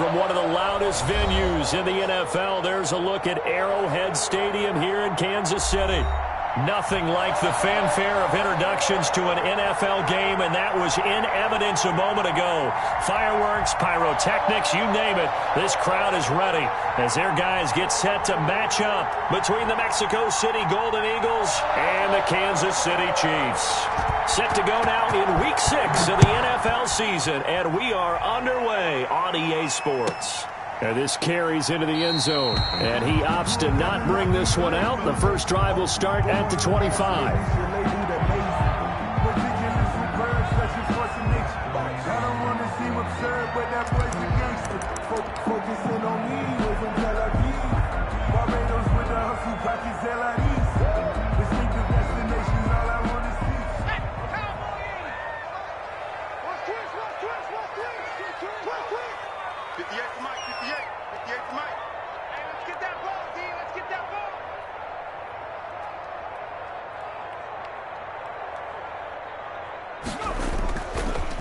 From one of the loudest venues in the NFL, there's a look at Arrowhead Stadium here in Kansas City. Nothing like the fanfare of introductions to an NFL game, and that was in evidence a moment ago. Fireworks, pyrotechnics, you name it. This crowd is ready as their guys get set to match up between the Mexico City Golden Eagles and the Kansas City Chiefs. Set to go now in Week 6 of the NFL season, and we are underway on EA Sports. And this carries into the end zone, and he opts to not bring this one out. The first drive will start at the 25.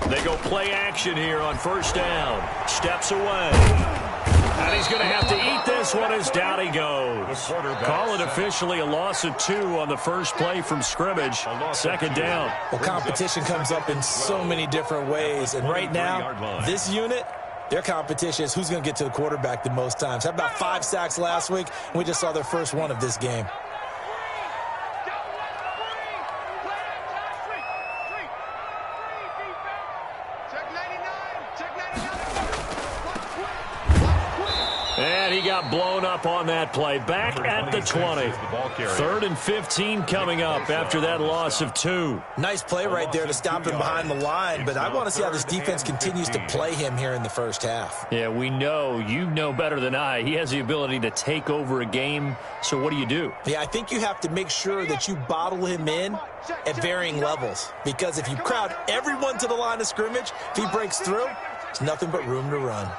They go play action here on first down. Steps away. And he's going to have to eat this one as down he goes. Call it officially a loss of 2 on the first play from scrimmage. Second down. Well, competition comes up in so many different ways. And right now, this unit, their competition is who's going to get to the quarterback the most times. Had about 5 sacks last week, and we just saw their first one of this game. And he got blown up on that play. Back at the 20. 3rd and 15 coming up after that loss of 2. Nice play right there to stop him behind the line, but I want to see how this defense continues to play him here in the first half. Yeah, we know. You know better than I. He has the ability to take over a game, so what do? Yeah, I think you have to make sure that you bottle him in at varying levels, because if you crowd everyone to the line of scrimmage, if he breaks through, there's nothing but room to run.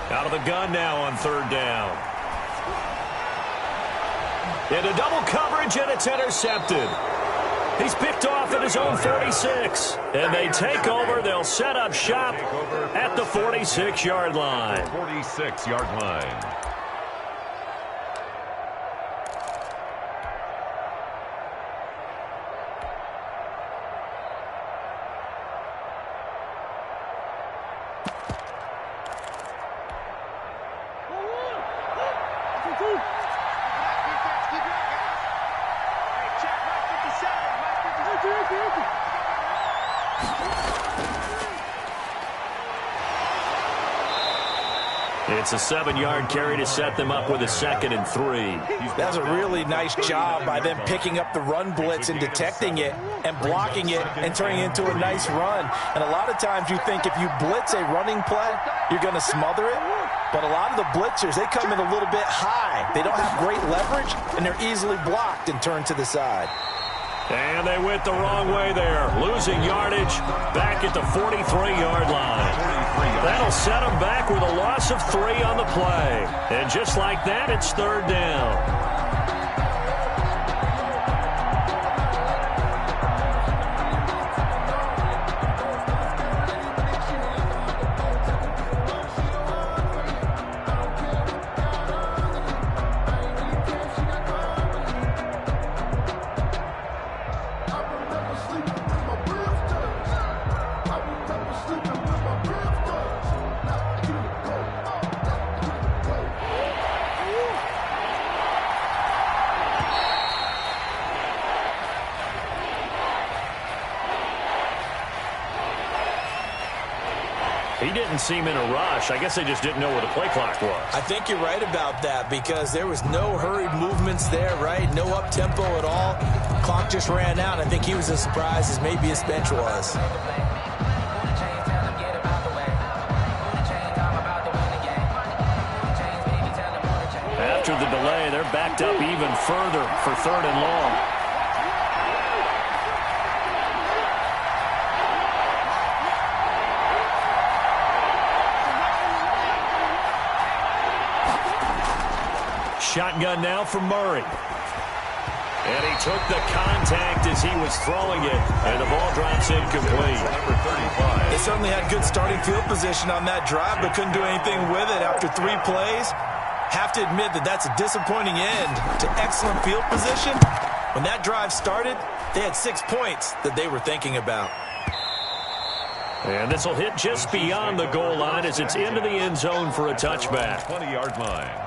Out of the gun now on 3rd down. Into double coverage, and it's intercepted. He's picked off at his own 46. And they take over. They'll set up shop at the 46-yard line. 46-yard line. It's a 7-yard carry to set them up with a 2nd and 3. That was a really nice job by them picking up the run blitz and detecting it and blocking it and turning it into a nice run. And a lot of times you think if you blitz a running play, you're going to smother it. But a lot of the blitzers, they come in a little bit high. They don't have great leverage, and they're easily blocked and turned to the side. And they went the wrong way there, losing yardage back at the 43-yard line. That'll set them back with a loss of 3 on the play. And just like that, it's 3rd down. He didn't seem in a rush. I guess they just didn't know where the play clock was. I think you're right about that because there was no hurried movements there, right? No up-tempo at all. Clock just ran out. I think he was as surprised as maybe his bench was. After the delay, they're backed up even further for 3rd and long. Shotgun now for Murray. And he took the contact as he was throwing it, and the ball drops incomplete. They certainly had good starting field position on that drive, but couldn't do anything with it after 3 plays. Have to admit that that's a disappointing end to excellent field position. When that drive started, they had 6 points that they were thinking about. And this will hit just beyond the goal line as it's into the end zone for a touchback. 20-yard line.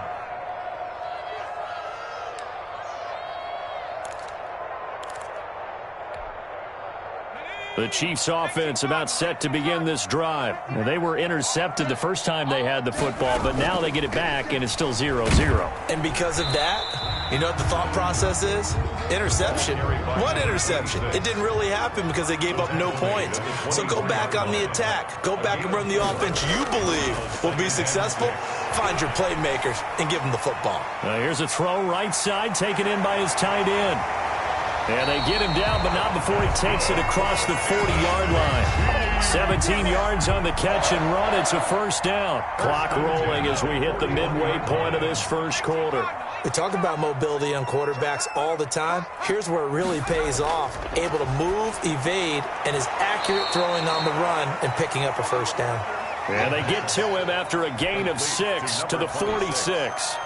The Chiefs offense about set to begin this drive. Now, they were intercepted the first time they had the football, but now they get it back, and it's still 0-0. And because of that, you know what the thought process is? Interception. What interception? It didn't really happen because they gave up no points. So go back on the attack. Go back and run the offense you believe will be successful. Find your playmakers and give them the football. Here's a throw right side, taken in by his tight end. And they get him down, but not before he takes it across the 40-yard line. 17 yards on the catch and run. It's a first down. Clock rolling as we hit the midway point of this first quarter. We talk about mobility on quarterbacks all the time. Here's where it really pays off. Able to move, evade, and is accurate throwing on the run and picking up a first down. And they get to him after a gain of 6 to the 46.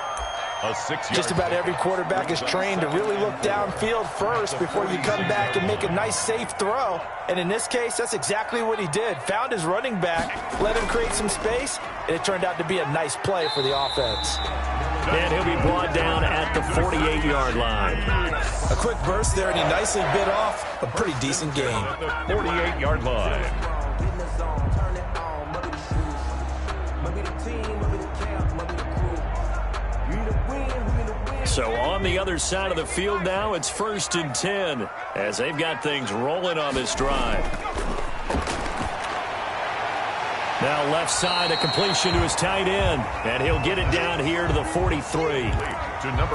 Just about every quarterback is trained to really look downfield first before you come back and make a nice, safe throw. And in this case, that's exactly what he did. Found his running back, let him create some space, and it turned out to be a nice play for the offense. And he'll be brought down at the 48-yard line. A quick burst there, and he nicely bit off a pretty decent gain. 48-yard line. So on the other side of the field now, it's 1st and 10 as they've got things rolling on this drive. Now left side, a completion to his tight end, and he'll get it down here to the 43.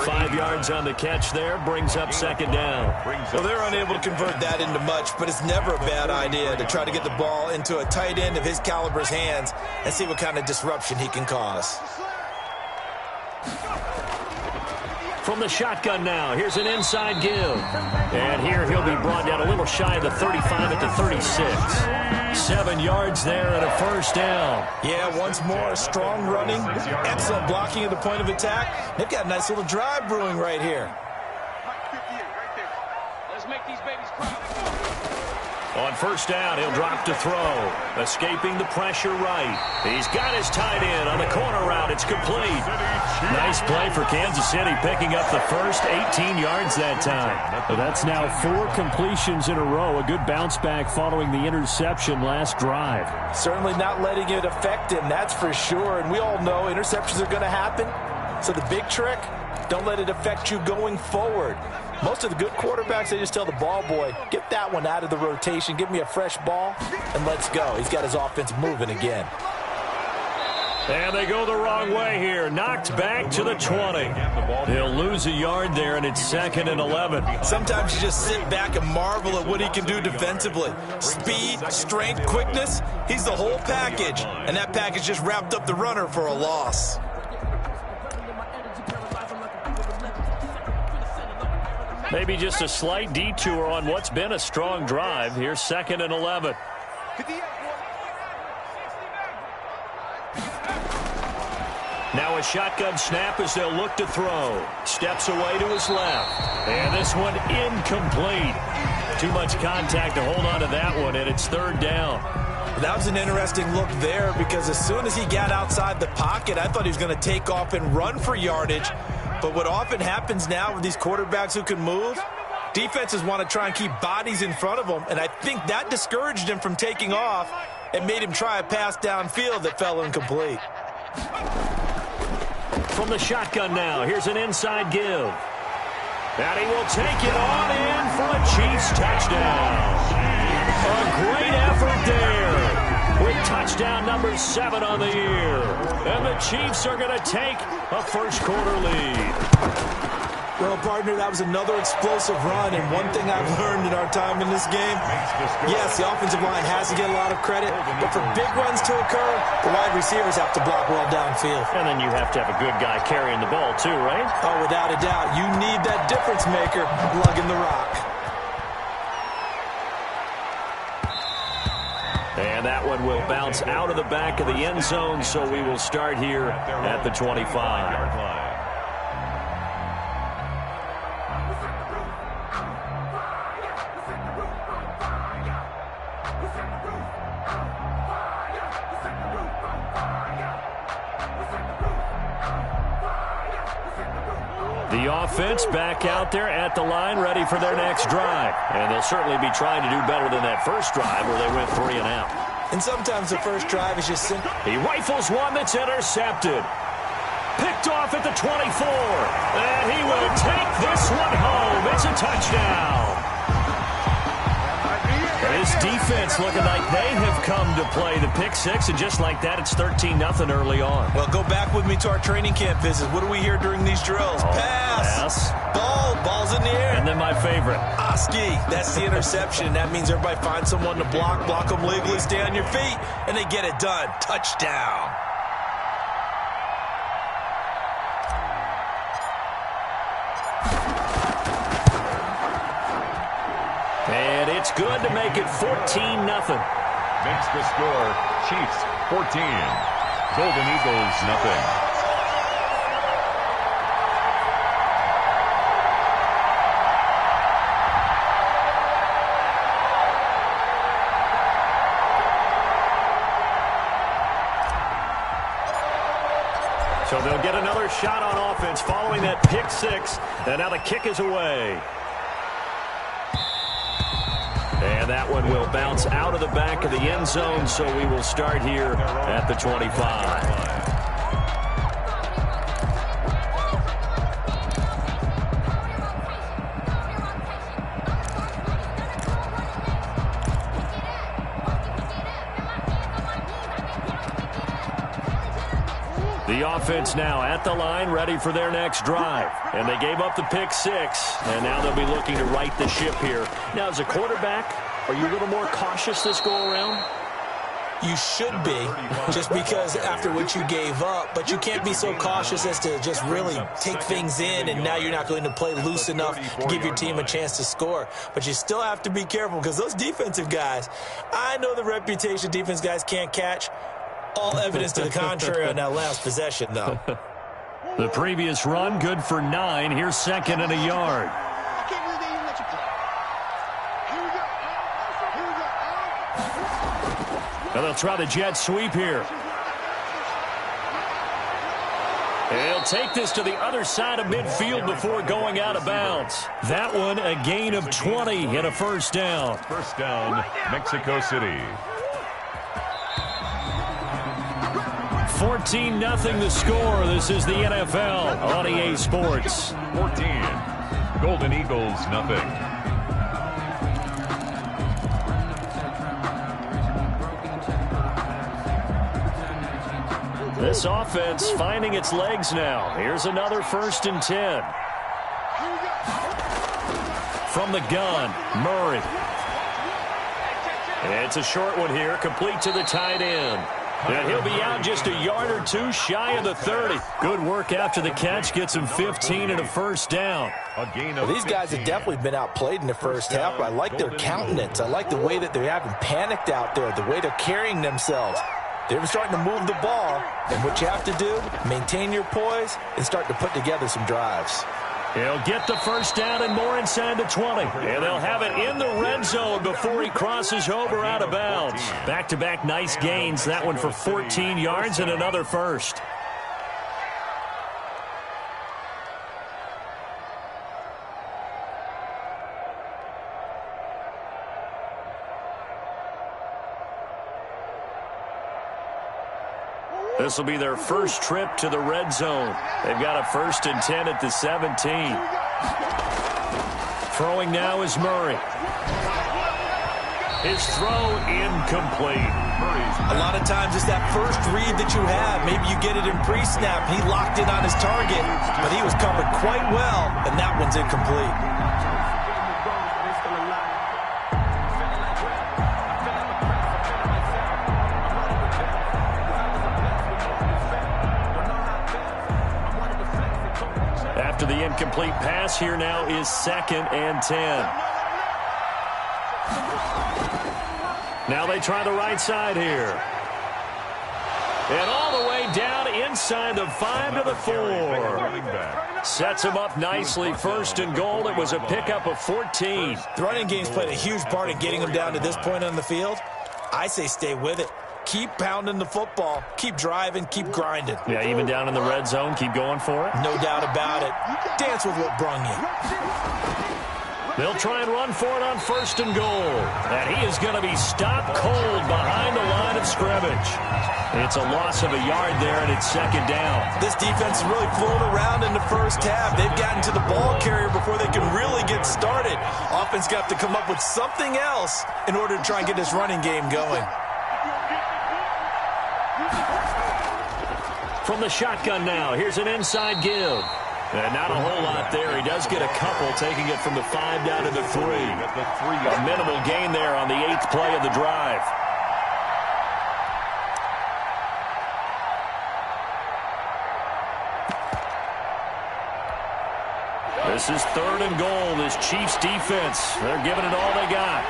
5 yards on the catch there, brings up 2nd down. Well, they're unable to convert that into much, but it's never a bad idea to try to get the ball into a tight end of his caliber's hands and see what kind of disruption he can cause. From the shotgun now, here's an inside give. And here he'll be brought down a little shy of the 35 at the 36. 7 yards there and a first down. Yeah, once more, strong running, excellent blocking at the point of attack. They've got a nice little drive brewing right here. Let's make these babies cry. On first down, he'll drop to throw. Escaping the pressure right. He's got his tight end on the corner route. It's complete. Nice play for Kansas City, picking up the first 18 yards that time. Well, that's now 4 completions in a row. A good bounce back following the interception last drive. Certainly not letting it affect him, that's for sure. And we all know interceptions are going to happen. So the big trick, don't let it affect you going forward. Most of the good quarterbacks, they just tell the ball boy, get that one out of the rotation, give me a fresh ball, and let's go. He's got his offense moving again. And they go the wrong way here. Knocked back to the 20. They'll lose a yard there, and it's 2nd and 11. Sometimes you just sit back and marvel at what he can do defensively. Speed, strength, quickness, he's the whole package. And that package just wrapped up the runner for a loss. Maybe just a slight detour on what's been a strong drive. Here's 2nd and 11. Now a shotgun snap as they'll look to throw. Steps away to his left. And this one incomplete. Too much contact to hold on to that one, and it's 3rd down. That was an interesting look there because as soon as he got outside the pocket, I thought he was going to take off and run for yardage. But what often happens now with these quarterbacks who can move, defenses want to try and keep bodies in front of them, and I think that discouraged him from taking off and made him try a pass downfield that fell incomplete. From the shotgun now, here's an inside give. And he will take it on in for a Chiefs touchdown. A great effort there with touchdown number 7 on the year. And the Chiefs are going to take a first quarter lead. Well, partner, that was another explosive run, and one thing I've learned in our time in this game, yes, the offensive line has to get a lot of credit, but for big runs to occur, the wide receivers have to block well downfield. And then you have to have a good guy carrying the ball too, right? Oh, without a doubt. You need that difference maker lugging the rock. And that one will bounce out of the back of the end zone, so we will start here at the 25. The offense back out there at the line, ready for their next drive. And they'll certainly be trying to do better than that first drive where they went 3 and out. And sometimes the first drive is just simple. He rifles one that's intercepted. Picked off at the 24. And he will take this one home. It's a touchdown. This defense looking like they have come to play the pick six, and just like that, it's 13-0 early on. Well, go back with me to our training camp visit. What do we hear during these drills? Pass. Ball's in the air. And then my favorite. Oski, that's the interception. That means everybody finds someone to block them legally, stay on your feet, and they get it done. Touchdown. And it's good to make it 14-0. Makes the score Chiefs 14, Golden Eagles nothing. So they'll get another shot on offense following that pick six. And now the kick is away. And that one will bounce out of the back of the end zone, so we will start here at the 25. The offense now at the line, ready for their next drive. And they gave up the pick six, and now they'll be looking to right the ship here. Now, as a quarterback, are you a little more cautious this go-around? You should be, just because after what you gave up, but you can't be so cautious as to just really take things in, and now you're not going to play loose enough to give your team a chance to score. But you still have to be careful, because those defensive guys, I know the reputation defense guys can't catch. All evidence to the contrary on that last possession, though. The previous run, good for 9. Here's second and a yard. And they'll try the jet sweep here. He'll take this to the other side of midfield before going out of bounds. That one, a gain of 20 and a first down. First down, Mexico City. 14-0 the score. This is the NFL on EA Sports. 14, Golden Eagles nothing. This offense finding its legs now. Here's another 1st and 10. From the gun, Murray. It's a short one here, complete to the tight end. And he'll be out just a yard or two shy of the 30. Good work after the catch. Gets him 15 and a first down. Well, these guys have definitely been outplayed in the first half, but I like their countenance. I like the way that they haven't panicked out there, the way they're carrying themselves. They're starting to move the ball, and what you have to do, maintain your poise and start to put together some drives. He'll get the first down and more inside the 20. And they'll have it in the red zone before he crosses over out of bounds. Back-to-back nice gains. That one for 14 yards and another first. This will be their first trip to the red zone. They've got a 1st and 10 at the 17. Throwing now is Murray. His throw incomplete. A lot of times it's that first read that you have. Maybe you get it in pre-snap. He locked in on his target, but he was covered quite well, and that one's incomplete. After the incomplete pass, here now is 2nd and 10. Now they try the right side here. And all the way down inside the 5 to the 4. Sets him up nicely. 1st and goal. It was a pickup of 14. The running game's played a huge part in getting him down to this point on the field. I say stay with it. Keep pounding the football. Keep driving. Keep grinding. Yeah, even down in the red zone, keep going for it. No doubt about it. Dance with what brung you. They'll try and run for it on 1st and goal. And he is going to be stopped cold behind the line of scrimmage. It's a loss of a yard there, and it's 2nd down. This defense is really flown around in the first half. They've gotten to the ball carrier before they can really get started. Offense got to come up with something else in order to try and get this running game going. From the shotgun now, here's an inside give. And not a whole lot there. He does get a couple, taking it from the 5 down to the 3. A minimal gain there on the 8th play of the drive. This is 3rd and goal. This Chiefs defense, they're giving it all they got.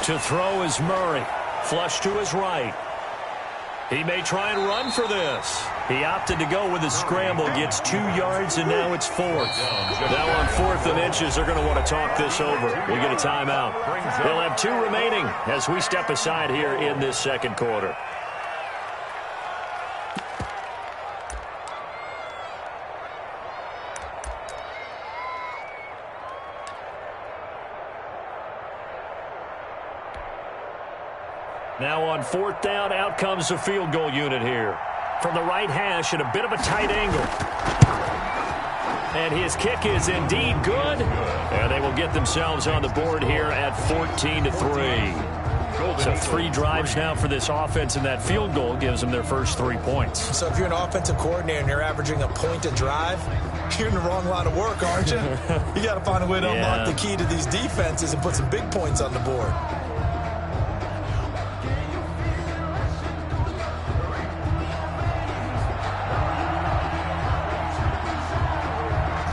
To throw is Murray. Flush to his right. He may try and run for this. He opted to go with his scramble, gets 2 yards, and now it's 4th. Now on 4th and inches, they're going to want to talk this over. We'll get a timeout. They'll have 2 remaining as we step aside here in this 2nd quarter. Now on 4th down, out comes the field goal unit here. From the right hash at a bit of a tight angle. And his kick is indeed good. And they will get themselves on the board here at 14-3. So 3 drives now for this offense, and that field goal gives them their first 3 points. So if you're an offensive coordinator and you're averaging a point a drive, you're in the wrong line of work, aren't you? You got to find a way to unlock the key to these defenses and put some big points on the board.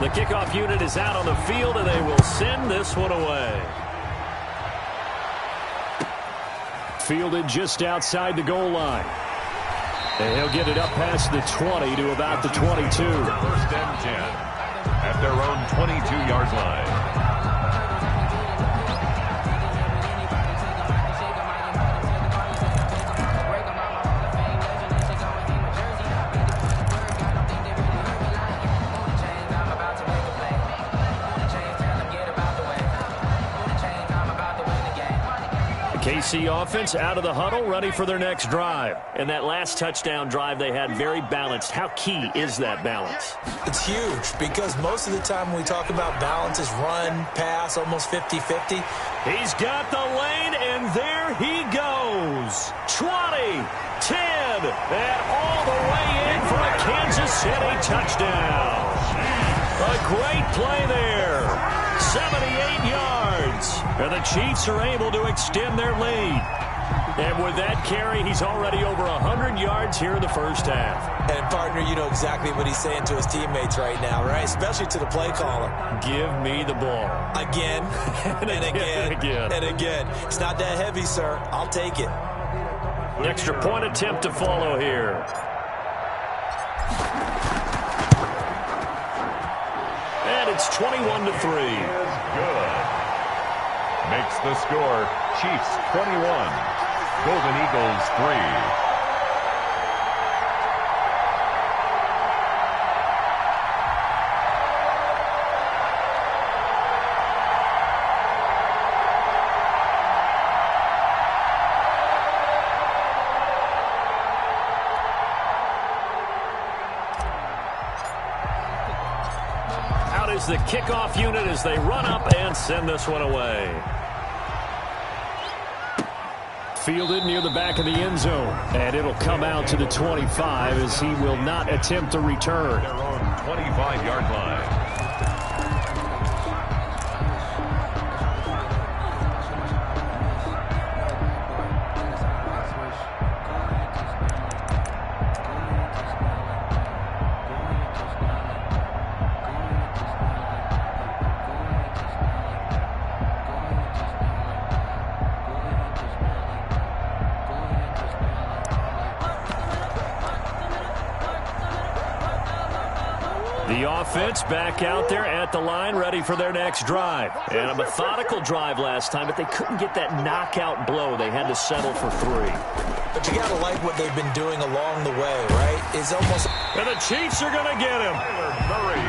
The kickoff unit is out on the field, and they will send this one away. Fielded just outside the goal line. And he'll get it up past the 20 to about the 22. 1st and 10 at their own 22-yard line. KC offense out of the huddle, ready for their next drive. And that last touchdown drive they had very balanced. How key is that balance? It's huge because most of the time when we talk about balance is run, pass, almost 50-50. He's got the lane, and there he goes. 20, 10, and all the way in for a Kansas City touchdown. A great play there. 78 yards. And the Chiefs are able to extend their lead. And with that carry, he's already over 100 yards here in the first half. And, partner, you know exactly what he's saying to his teammates right now, right? Especially to the play caller. Give me the ball. Again, and again, and again. It's not that heavy, sir. I'll take it. Extra point attempt to follow here. And it's 21-3. Good. Makes the score Chiefs 21, Golden Eagles 3. is the kickoff unit as they run up and send this one away. Fielded near the back of the end zone. And it'll come out to the 25 as he will not attempt to return. Their own 25-yard line. The offense back out there at the line, ready for their next drive. And a methodical drive last time, but they couldn't get that knockout blow. They had to settle for 3. But you got to like what they've been doing along the way, right? It's almost... And the Chiefs are going to get him.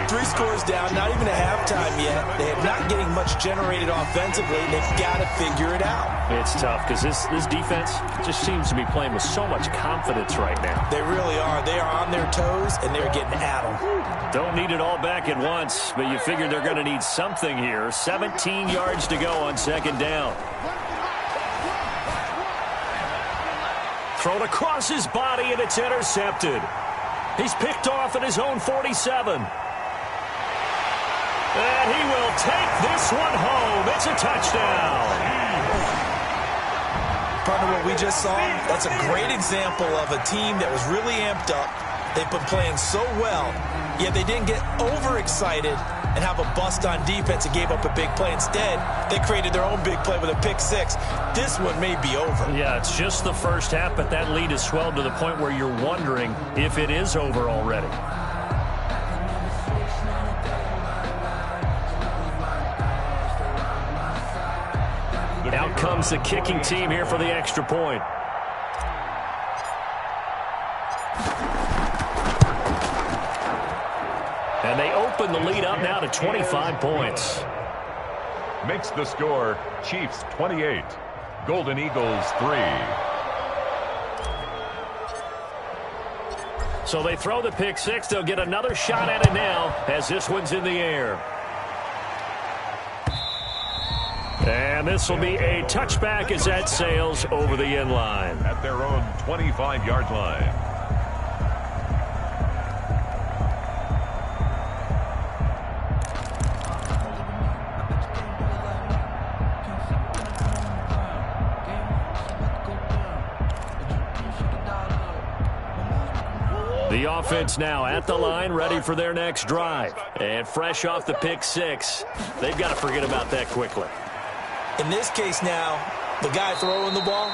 3 scores down, not even a halftime yet. They're not getting much generated offensively. They've got to figure it out. It's tough because this defense just seems to be playing with so much confidence right now. They really are. They are on their toes, and they're getting at them. Don't need it all back at once, but you figure they're going to need something here. 17 yards to go on second down. Thrown across his body, and it's intercepted. He's picked off at his own 47. And he will take this one home. It's a touchdown. Partner, what we just saw, that's a great example of a team that was really amped up. They've been playing so well, yet they didn't get overexcited and have a bust on defense and gave up a big play. Instead, they created their own big play with a pick 6. This one may be over. Yeah, it's just the first half, but that lead has swelled to the point where you're wondering if it is over already. Out comes the kicking team here for the extra point. And they open the lead up now to 25 points. Makes the score Chiefs 28, Golden Eagles 3. So they throw the pick 6. They'll get another shot at it now as this one's in the air. And this will be a touchback as that sails over the end line. At their own 25-yard line. The offense now at the line, ready for their next drive. And fresh off the pick 6, they've got to forget about that quickly. In this case now, the guy throwing the ball,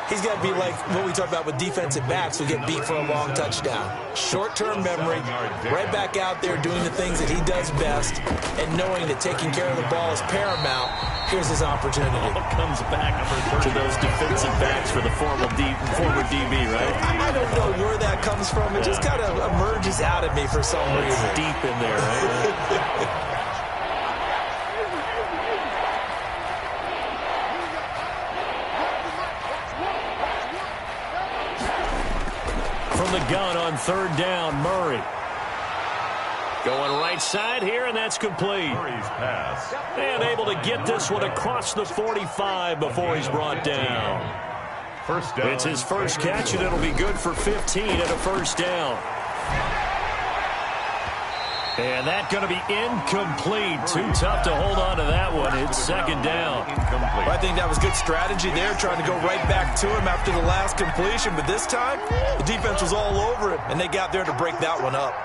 he's got to be like what we talk about with defensive backs who get beat for a long touchdown. Short-term memory, right back out there doing the things that he does best, and knowing that taking care of the ball is paramount. Here's his opportunity. All comes back to those defensive backs for the former DB, right? I don't know where that comes from. It just kind of emerges out of me for some reason. It's deep in there, right? From the gun on third down, Murray. Going right side here, and that's complete. Murray's pass. And able to get this one across the 45 before he's brought down. First down. It's his first catch, and it'll be good for 15 and a first down. And that's going to be incomplete. Too tough to hold on to that one. It's second down. Well, I think that was good strategy there, trying to go right back to him after the last completion. But this time, the defense was all over it, and they got there to break that one up.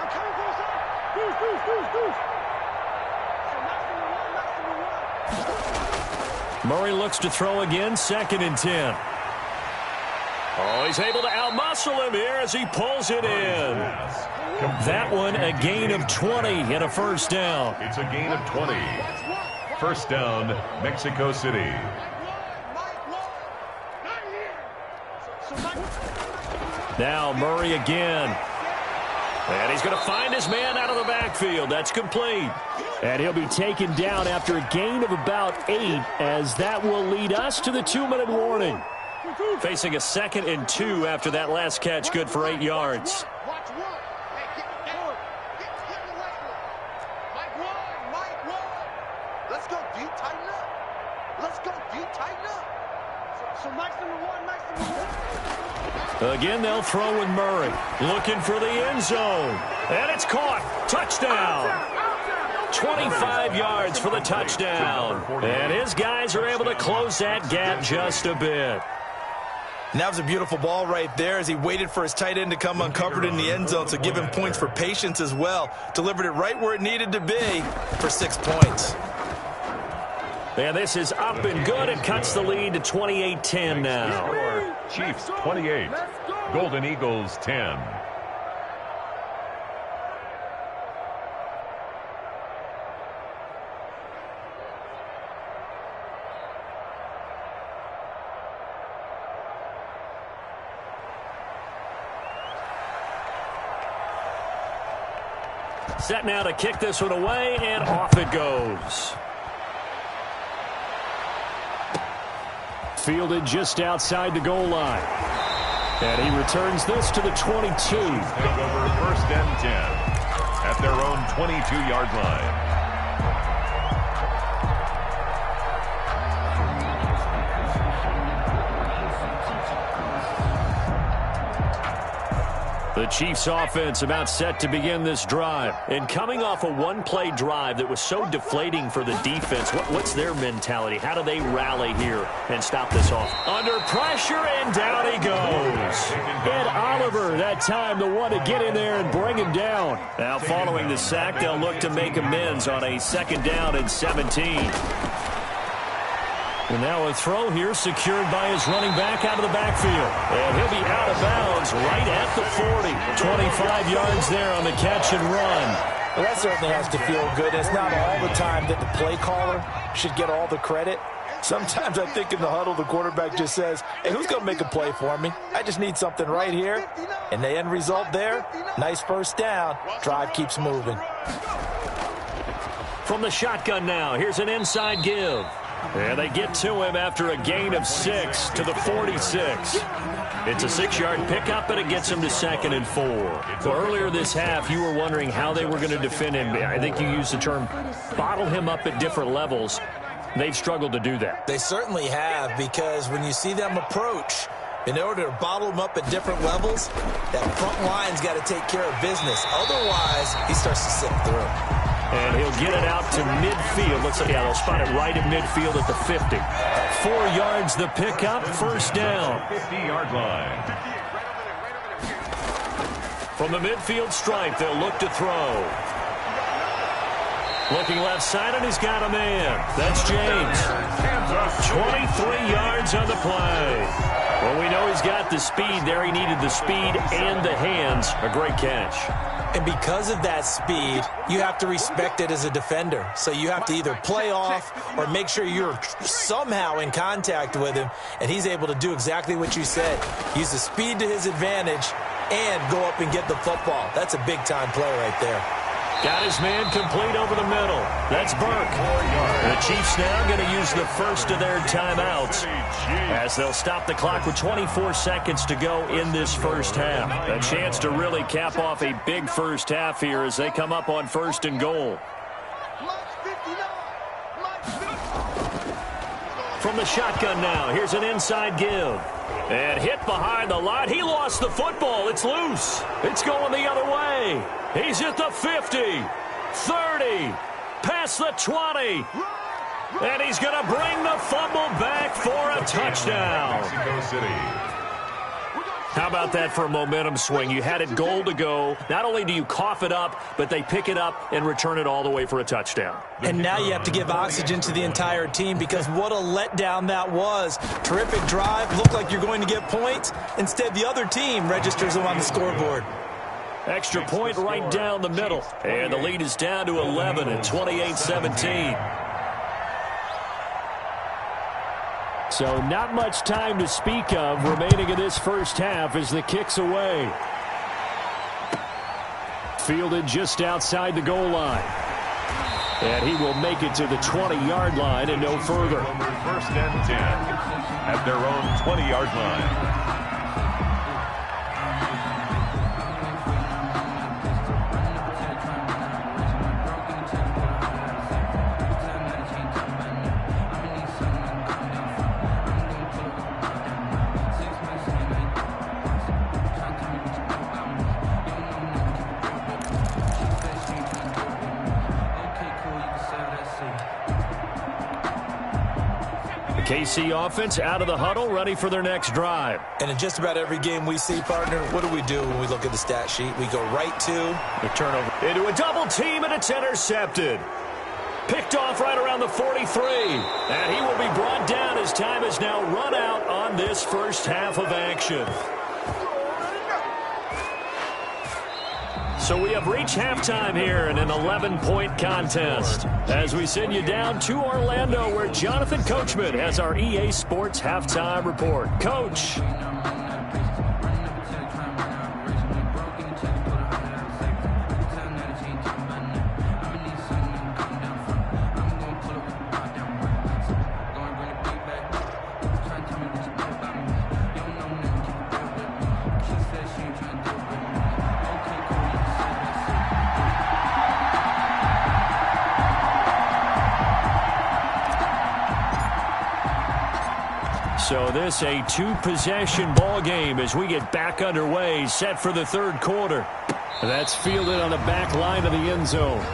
Murray looks to throw again, 2nd and 10. Oh, he's able to outmuscle him here as he pulls it in. That one a gain of 20 and a first down. It's a gain of 20. First down, Mexico City. Now Murray again. And he's going to find his man out of the backfield. That's complete. And he'll be taken down after a gain of about 8, as that will lead us to the 2-minute warning. Facing a 2nd and 2 after that last catch, good for 8 yards. Again, they'll throw with Murray. Looking for the end zone. And it's caught. Touchdown. 25 yards for the touchdown. And his guys are able to close that gap just a bit. And that was a beautiful ball right there as he waited for his tight end to come uncovered in the end zone, so give him points for patience as well. Delivered it right where it needed to be for 6 points. And this is up and good. It cuts the lead to 28-10 now. Chiefs 28, Golden Eagles 10. Set now to kick this one away, and off it goes. Fielded just outside the goal line. And he returns this to the 22. Take over 1st and 10 at their own 22-yard line. The Chiefs offense about set to begin this drive. And coming off a one-play drive that was so deflating for the defense, what's their mentality? How do they rally here and stop this off? Under pressure, and down he goes. Ed Oliver, that time, the one to get in there and bring him down. Now following the sack, they'll look to make amends on a 2nd down and 17. And now a throw here secured by his running back out of the backfield. And he'll be out of bounds right at the 40. 25 yards there on the catch and run. Well, that certainly has to feel good. It's not all the time that the play caller should get all the credit. Sometimes I think in the huddle, the quarterback just says, hey, who's going to make a play for me? I just need something right here. And the end result there, nice 1st down. Drive keeps moving. From the shotgun now, here's an inside give. And they get to him after a gain of 6 to the 46. It's a 6-yard pickup, and it gets him to 2nd and 4. So earlier this half, you were wondering how they were going to defend him. I think you used the term bottle him up at different levels. They've struggled to do that. They certainly have, because when you see them approach, in order to bottle him up at different levels, that front line's got to take care of business. Otherwise, he starts to slip through. And he'll get it out to midfield. Looks like, yeah, they'll spot it right at midfield at the 50. 4 yards the pickup, 1st down. 50-yard line. From the midfield stripe, they'll look to throw. Looking left side, and he's got a man. That's James. 23 yards on the play. Well, we know he's got the speed there. He needed the speed and the hands. A great catch. And because of that speed, you have to respect it as a defender. So you have to either play off or make sure you're somehow in contact with him, and he's able to do exactly what you said. Use the speed to his advantage and go up and get the football. That's a big-time play right there. Got his man complete over the middle. That's Burke. The Chiefs now going to use the first of their timeouts as they'll stop the clock with 24 seconds to go in this 1st half. A chance to really cap off a big 1st half here as they come up on 1st and goal. From the shotgun now, here's an inside give. And hit behind the line. He lost the football. It's loose. It's going the other way. He's at the 50, 30, past the 20. And he's going to bring the fumble back for a touchdown. Mexico City. How about that for a momentum swing? You had it goal to go. Not only do you cough it up, but they pick it up and return it all the way for a touchdown. And now you have to give oxygen to the entire team, because what a letdown that was. Terrific drive. Looked like you're going to get points. Instead, the other team registers them on the scoreboard. Extra point right down the middle. And the lead is down to 11 at 28-17. So not much time to speak of remaining in this 1st half as the kick's away. Fielded just outside the goal line. And he will make it to the 20-yard line and no further. 1st and 10 at their own 20-yard line. KC offense out of the huddle, ready for their next drive. And in just about every game we see, partner, what do we do when we look at the stat sheet? We go right to the turnover into a double team, and it's intercepted. Picked off right around the 43. And he will be brought down as time has now run out on this first half of action. So we have reached halftime here in an 11-point contest as we send you down to Orlando, where Jonathan Coachman has our EA Sports Halftime Report. Coach. So this a two-possession ball game as we get back underway, set for the third quarter. That's fielded on the back line of the end zone.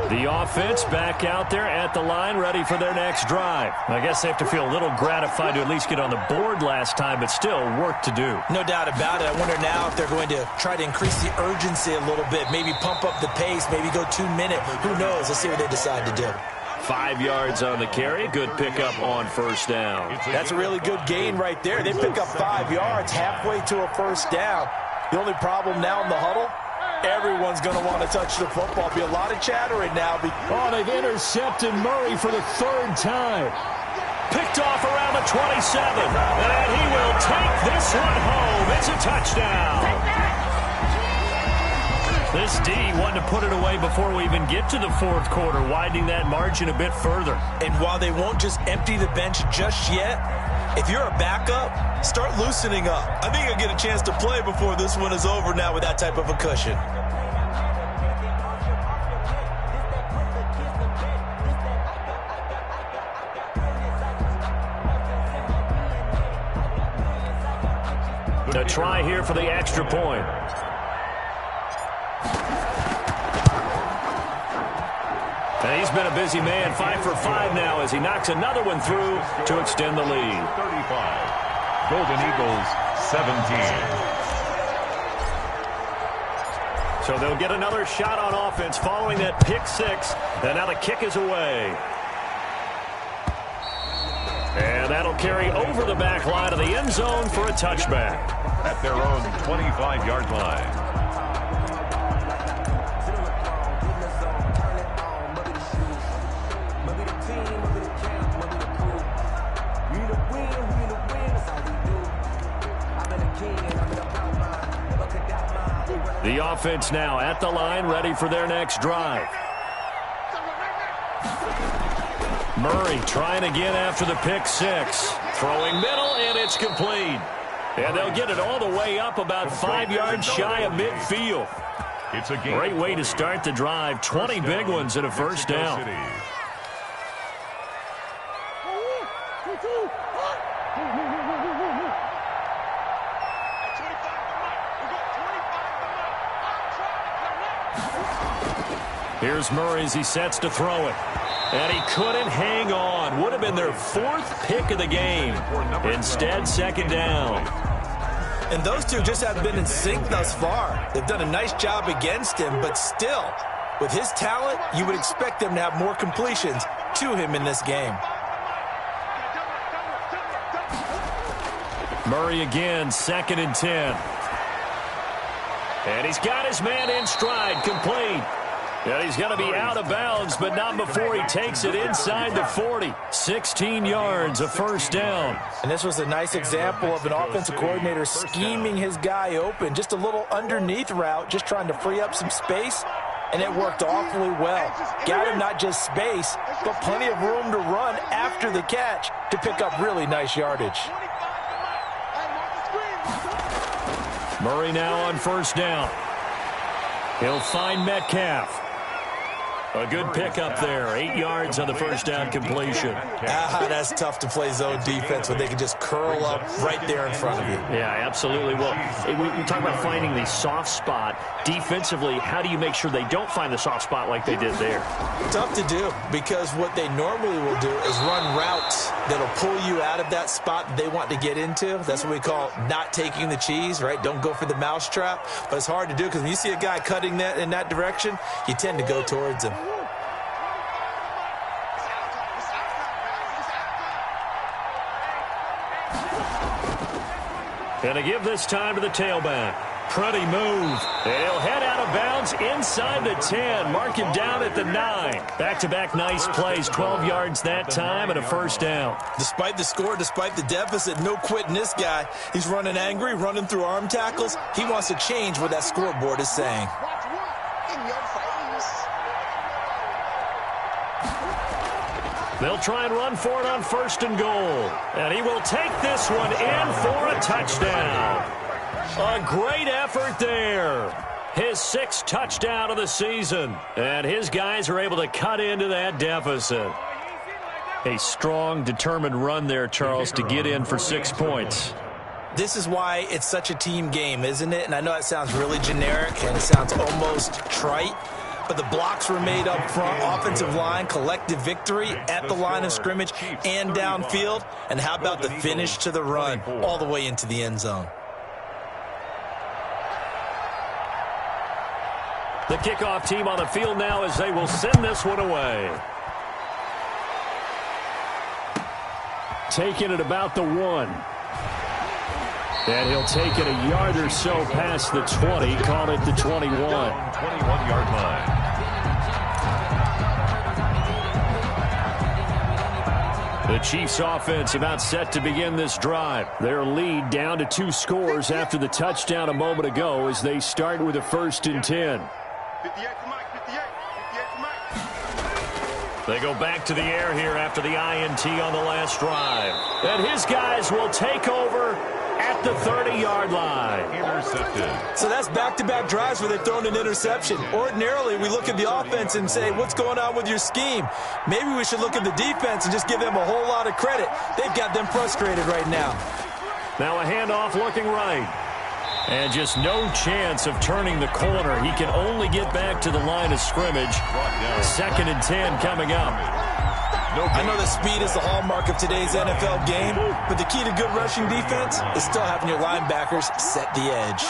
The offense back out there at the line, ready for their next drive. I guess they have to feel a little gratified to at least get on the board last time, but still work to do. No doubt about it. I wonder now if they're going to try to increase the urgency a little bit, maybe pump up the pace, maybe go 2 minute. Who knows? Let's see what they decide to do. 5 yards on the carry. Good pickup on first down. That's a really good gain right there. They pick up 5 yards halfway to a first down. The only problem now in the huddle, everyone's going to want to touch the football. Be a lot of chattering now. Oh, they've intercepted Murray for the third time. Picked off around the 27. And he will take this one home. It's a touchdown. This D wanted to put it away before we even get to the fourth quarter, widening that margin a bit further. And while they won't just empty the bench just yet, if you're a backup, start loosening up. I think you'll get a chance to play before this one is over now with that type of a cushion. A try here for the extra point. And he's been a busy man, 5 for 5 now as he knocks another one through to extend the lead. 35. Golden Eagles, 17. So they'll get another shot on offense following that pick six. And now the kick is away. And that'll carry over the back line of the end zone for a touchback. At their own 25-yard line. The offense now at the line, ready for their next drive. Murray trying again after the pick six. Throwing middle, and it's complete. And they'll get it all the way up about 5 yards shy of midfield. It's a great way to start the drive. 20 big ones and a first down. Here's Murray as he sets to throw it. And he couldn't hang on. Would have been their fourth pick of the game. Instead, second down. And those two just haven't been in sync thus far. They've done a nice job against him, but still, with his talent, you would expect them to have more completions to him in this game. Murray again, 2nd and 10. And he's got his man in stride, complete. And he's going to be out of bounds, but not before he takes it inside the 40. 16 yards, a first down. And this was a nice example of an offensive coordinator scheming his guy open. Just a little underneath route, just trying to free up some space, and it worked awfully well. Got him not just space, but plenty of room to run after the catch to pick up really nice yardage. Murray now on first down. He'll find Metcalf. A good pickup there. 8 yards on the first down completion. That's tough to play zone defense when they can just curl up right there in front of you. Yeah, absolutely. Well, we talk about finding the soft spot. Defensively, how do you make sure they don't find the soft spot like they did there? Tough to do, because what they normally will do is run routes that'll pull you out of that spot they want to get into. That's what we call not taking the cheese, right? Don't go for the mousetrap. But it's hard to do, because when you see a guy cutting that in that direction, you tend to go towards him. Gonna give this time to the tailback. Pretty move. They'll head out of bounds inside the 10. Mark him down at the 9. Back-to-back nice plays. 12 yards that time and a first down. Despite the score, despite the deficit, no quitting this guy. He's running angry, running through arm tackles. He wants to change what that scoreboard is saying. They'll try and run for it on first and goal. And he will take this one in for a touchdown. A great effort there. His 6th touchdown of the season. And his guys are able to cut into that deficit. A strong, determined run there, Charles, to get in for 6 points. This is why it's such a team game, isn't it? And I know it sounds really generic and it sounds almost trite. But the blocks were made up front, offensive line, collective victory at the line of scrimmage and downfield. And how about the finish to the run all the way into the end zone? The kickoff team on the field now as they will send this one away. Taking it about the 1. And he'll take it a yard or so past the 20, call it the 21. 21-yard line. The Chiefs offense about set to begin this drive. Their lead down to 2 scores after the touchdown a moment ago as they start with a 1st and 10. They go back to the air here after the INT on the last drive. And his guys will take over at the 30-yard line. Intercepted. So that's back-to-back drives where they've thrown an interception. Ordinarily, we look at the offense and say, what's going on with your scheme? Maybe we should look at the defense and just give them a whole lot of credit. They've got them frustrated right now. Now a handoff looking right. And just no chance of turning the corner. He can only get back to the line of scrimmage. 2nd and 10 coming up. I know that speed is the hallmark of today's NFL game, but the key to good rushing defense is still having your linebackers set the edge.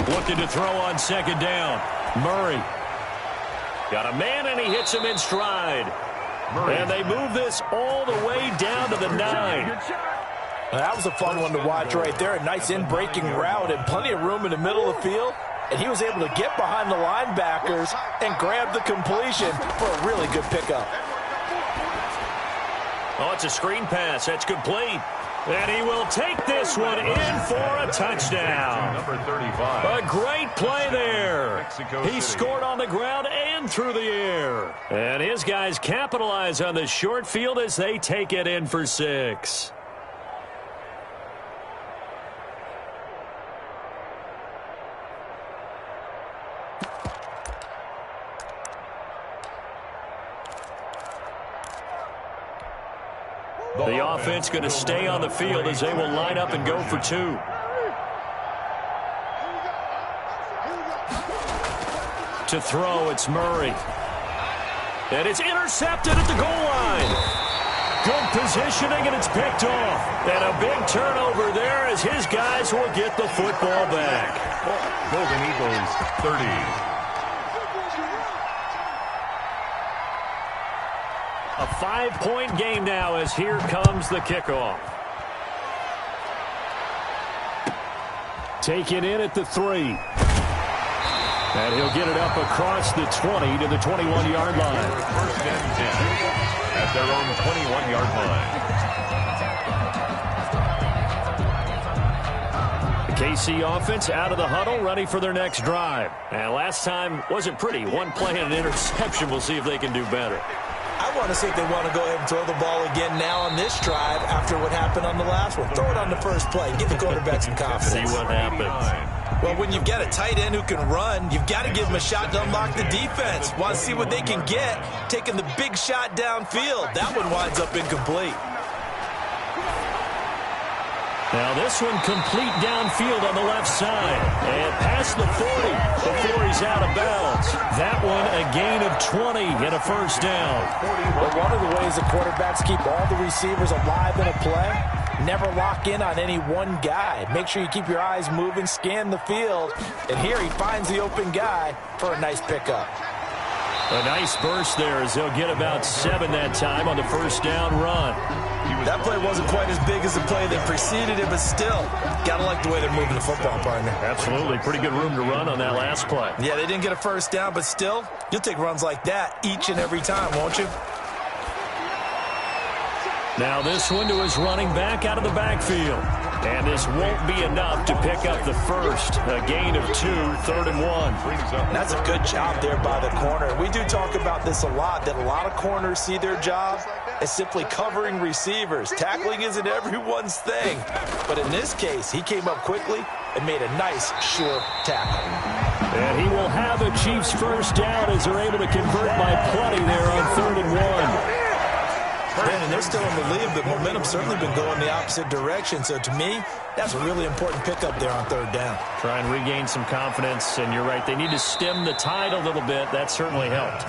Looking to throw on 2nd down. Murray. Got a man, and he hits him in stride. Murray. And they move this all the way down to the 9. That was a fun one to watch right there. A nice in-breaking route and plenty of room in the middle of the field. And he was able to get behind the linebackers and grab the completion for a really good pickup. Oh, it's a screen pass. That's complete. And he will take this one in for a touchdown. Number 35. A great play there. He scored on the ground and through the air. And his guys capitalize on the short field as they take it in for 6. The offense going to stay on the field as they will line up and go for 2. To throw, it's Murray. And it's intercepted at the goal line. Good positioning, and it's picked off. And a big turnover there as his guys will get the football back. Golden Eagles, 30. A 5-point game now as here comes the kickoff. Taken in at the 3. And he'll get it up across the 20 to the 21-yard line. 1st and 10 at their own 21-yard line. The KC offense out of the huddle, ready for their next drive. And last time wasn't pretty. One play and an interception. We'll see if they can do better. I want to see if they want to go ahead and throw the ball again now on this drive after what happened on the last one. Throw it on the first play. Give the quarterback some confidence. See what happens. Well, when you've got a tight end who can run, you've got to give him a shot to unlock the defense. Want to see what they can get, taking the big shot downfield. That one winds up incomplete. Now this one complete downfield on the left side. And past the 40 before he's out of bounds. That one a gain of 20 and a first down. Well, one of the ways the quarterbacks keep all the receivers alive in a play, never lock in on any one guy. Make sure you keep your eyes moving, scan the field. And here he finds the open guy for a nice pickup. A nice burst there as they'll get about 7 that time on the first down run. That play wasn't quite as big as the play that preceded it, but still, got to like the way they're moving the football, partner. Absolutely. Pretty good room to run on that last play. Yeah, they didn't get a first down, but still, you'll take runs like that each and every time, won't you? Now this one to his running back out of the backfield. And this won't be enough to pick up the first. A gain of 2, 3rd and 1. That's a good job there by the corner. We do talk about this a lot, that a lot of corners see their job as simply covering receivers. Tackling isn't everyone's thing. But in this case, he came up quickly and made a nice, sure tackle. And he will have a Chiefs first down as they're able to convert by plenty there on 3rd and 1. And they're still in the lead, but momentum's certainly been going the opposite direction. So to me, that's a really important pickup there on 3rd down. Try and regain some confidence, and you're right. They need to stem the tide a little bit. That certainly helped.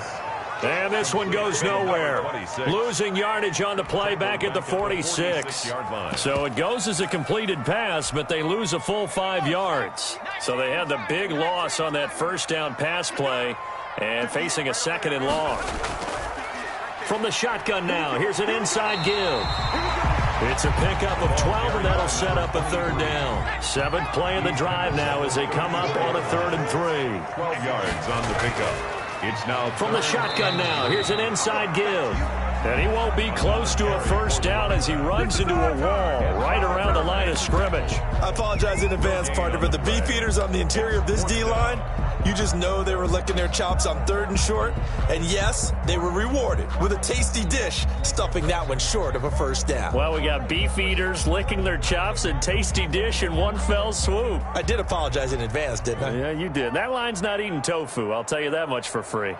And this one goes nowhere. Losing yardage on the play back at the 46. So it goes as a completed pass, but they lose a full 5 yards. So they had the big loss on that first down pass play and facing a 2nd and long. From the shotgun now, here's an inside give. It's a pickup of 12, and that'll set up a 3rd down. 7th play of the drive now as they come up on a 3rd and 3. 12 yards on the pickup. It's now from the shotgun now, here's an inside give. And he won't be close to a first down as he runs into a wall right around the line of scrimmage. I apologize in advance, partner, but the beefeaters on the interior of this D-line, you just know they were licking their chops on 3rd and short. And yes, they were rewarded with a tasty dish, stuffing that one short of a first down. Well, we got beef eaters licking their chops and tasty dish in one fell swoop. I did apologize in advance, didn't I? Yeah, you did. That line's not eating tofu. I'll tell you that much for free.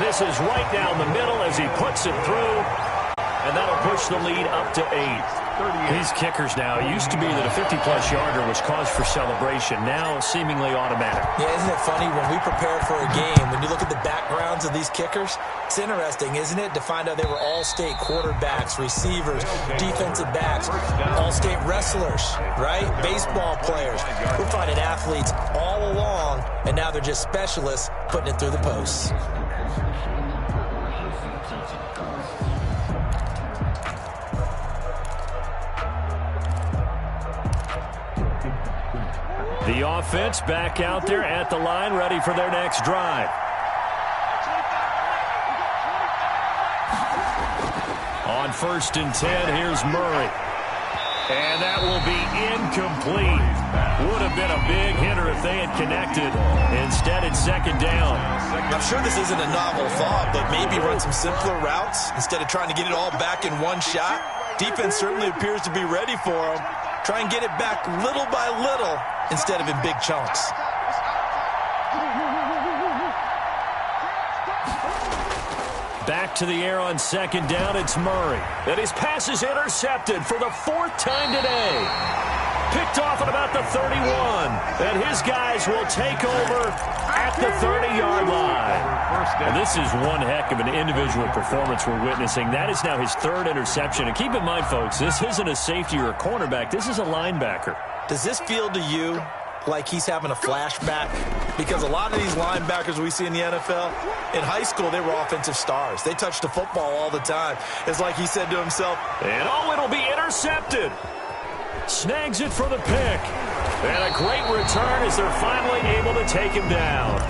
This is right down the middle as he puts it through, and that'll push the lead up to 8. These kickers now, it used to be that a 50-plus yarder was cause for celebration, now seemingly automatic. Yeah, isn't it funny when we prepare for a game, when you look at the backgrounds of these kickers, it's interesting, isn't it, to find out they were all-state quarterbacks, receivers, defensive backs, all-state wrestlers, right? Baseball players. We're finding athletes all along, and now they're just specialists putting it through the posts. The offense back out there at the line, ready for their next drive. On 1st and 10, here's Murray. And that will be incomplete. Would have been a big hitter if they had connected. Instead, it's 2nd down. I'm sure this isn't a novel thought, but maybe run some simpler routes instead of trying to get it all back in one shot. Defense certainly appears to be ready for them. Try and get it back little by little instead of in big chunks. Back to the air on 2nd down, it's Murray. And his pass is intercepted for the 4th time today. Picked off at about the 31. And his guys will take over at the 30-yard line. And this is one heck of an individual performance we're witnessing. That is now his 3rd interception. And keep in mind, folks, this isn't a safety or a cornerback. This is a linebacker. Does this feel to you like he's having a flashback? Because a lot of these linebackers we see in the NFL, in high school, they were offensive stars. They touched the football all the time. It's like he said to himself, and oh, it'll be intercepted. Snags it for the pick. And a great return as they're finally able to take him down.